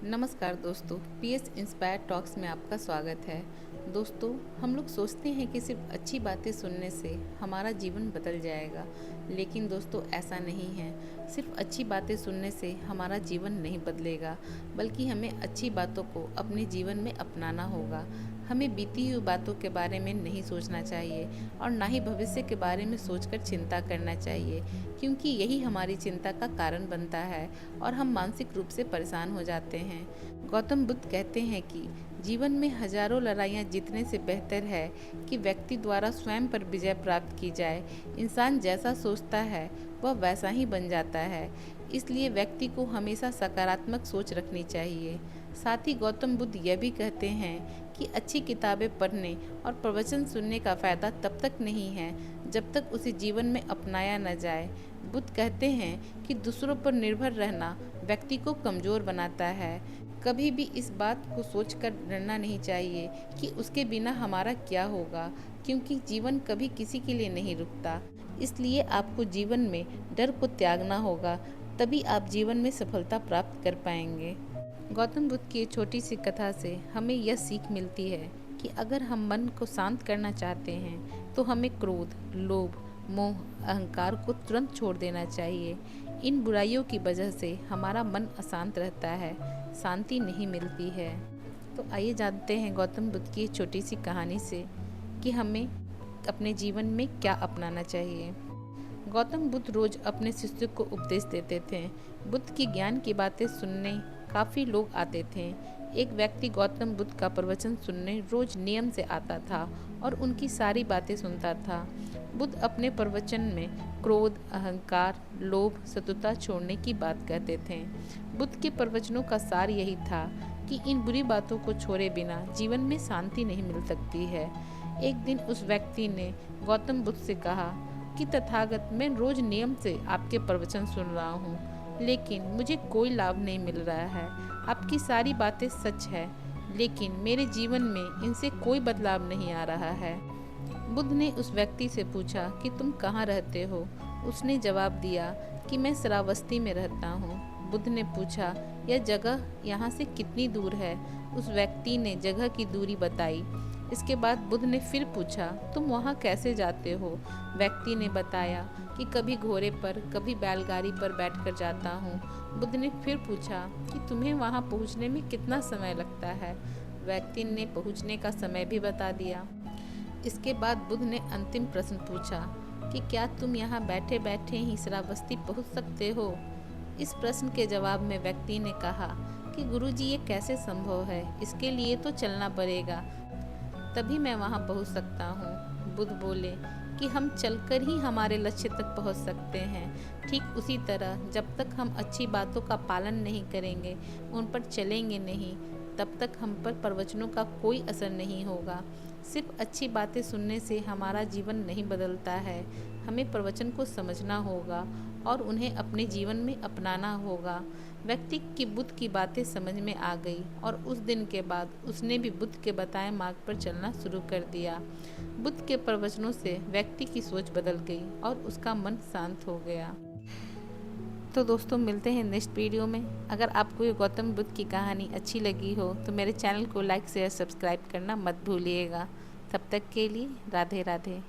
नमस्कार दोस्तों, PS inspire talks में आपका स्वागत है। दोस्तों, हम लोग सोचते हैं कि सिर्फ अच्छी बातें सुनने से हमारा जीवन बदल जाएगा, लेकिन दोस्तों ऐसा नहीं है। सिर्फ अच्छी बातें सुनने से हमारा जीवन नहीं बदलेगा, बल्कि हमें अच्छी बातों को अपने जीवन में अपनाना होगा। हमें बीती हुई बातों के बारे में नहीं सोचना चाहिए और ना ही भविष्य के बारे में सोचकर चिंता करना चाहिए, क्योंकि यही हमारी चिंता का कारण बनता है और हम मानसिक रूप से परेशान हो जाते हैं। गौतम बुद्ध कहते हैं कि जीवन में हजारों लड़ाइयाँ जीतने से बेहतर है कि व्यक्ति द्वारा स्वयं पर विजय प्राप्त की जाए। इंसान जैसा सोचता है वह वैसा ही बन जाता है, इसलिए व्यक्ति को हमेशा सकारात्मक सोच रखनी चाहिए। साथ ही गौतम बुद्ध यह भी कहते हैं कि अच्छी किताबें पढ़ने और प्रवचन सुनने का फ़ायदा तब तक नहीं है जब तक उसे जीवन में अपनाया न जाए। बुद्ध कहते हैं कि दूसरों पर निर्भर रहना व्यक्ति को कमज़ोर बनाता है। कभी भी इस बात को सोचकर डरना नहीं चाहिए कि उसके बिना हमारा क्या होगा, क्योंकि जीवन कभी किसी के लिए नहीं रुकता। इसलिए आपको जीवन में डर को त्यागना होगा, तभी आप जीवन में सफलता प्राप्त कर पाएंगे। गौतम बुद्ध की छोटी सी कथा से हमें यह सीख मिलती है कि अगर हम मन को शांत करना चाहते हैं तो हमें क्रोध, लोभ, मोह, अहंकार को तुरंत छोड़ देना चाहिए। इन बुराइयों की वजह से हमारा मन अशांत रहता है, शांति नहीं मिलती है। तो आइए जानते हैं गौतम बुद्ध की छोटी सी कहानी से कि हमें अपने जीवन में क्या अपनाना चाहिए। गौतम बुद्ध रोज अपने शिष्यों को उपदेश देते थे। बुद्ध की ज्ञान की बातें सुनने काफ़ी लोग आते थे। एक व्यक्ति गौतम बुद्ध का प्रवचन सुनने रोज नियम से आता था और उनकी सारी बातें सुनता था। बुद्ध अपने प्रवचन में क्रोध, अहंकार, लोभ, शत्रुता छोड़ने की बात कहते थे। बुद्ध के प्रवचनों का सार यही था कि इन बुरी बातों को छोड़े बिना जीवन में शांति नहीं मिल सकती है। एक दिन उस व्यक्ति ने गौतम बुद्ध से कहा कि तथागत, मैं रोज नियम से आपके प्रवचन सुन रहा हूँ, लेकिन मुझे कोई लाभ नहीं मिल रहा है। आपकी सारी बातें सच है, लेकिन मेरे जीवन में इनसे कोई बदलाव नहीं आ रहा है। बुद्ध ने उस व्यक्ति से पूछा कि तुम कहाँ रहते हो। उसने जवाब दिया कि मैं श्रावस्ती में रहता हूँ। बुद्ध ने पूछा, यह जगह यहाँ से कितनी दूर है। उस व्यक्ति ने जगह की दूरी बताई। इसके बाद बुद्ध ने फिर पूछा, तुम वहाँ कैसे जाते हो। व्यक्ति ने बताया कि कभी घोड़े पर, कभी बैलगाड़ी पर बैठकर जाता हूँ। बुद्ध ने फिर पूछा कि तुम्हें वहाँ पहुँचने में कितना समय लगता है। व्यक्ति ने पहुँचने का समय भी बता दिया। इसके बाद बुद्ध ने अंतिम प्रश्न पूछा कि क्या तुम यहाँ बैठे बैठे ही श्रावस्ती पहुँच सकते हो। इस प्रश्न के जवाब में व्यक्ति ने कहा कि गुरुजी, ये कैसे संभव है, इसके लिए तो चलना पड़ेगा, तभी मैं वहाँ पहुँच सकता हूँ। बुद्ध बोले कि हम चलकर ही हमारे लक्ष्य तक पहुँच सकते हैं। ठीक उसी तरह जब तक हम अच्छी बातों का पालन नहीं करेंगे, उन पर चलेंगे नहीं, तब तक हम पर प्रवचनों का कोई असर नहीं होगा। सिर्फ अच्छी बातें सुनने से हमारा जीवन नहीं बदलता है। हमें प्रवचन को समझना होगा और उन्हें अपने जीवन में अपनाना होगा। व्यक्ति की बुद्ध की बातें समझ में आ गई और उस दिन के बाद उसने भी बुद्ध के बताए मार्ग पर चलना शुरू कर दिया। बुद्ध के प्रवचनों से व्यक्ति की सोच बदल गई और उसका मन शांत हो गया। तो दोस्तों, मिलते हैं नेक्स्ट वीडियो में। अगर आपको ये गौतम बुद्ध की कहानी अच्छी लगी हो तो मेरे चैनल को लाइक, शेयर, सब्सक्राइब करना मत भूलिएगा। तब तक के लिए राधे राधे।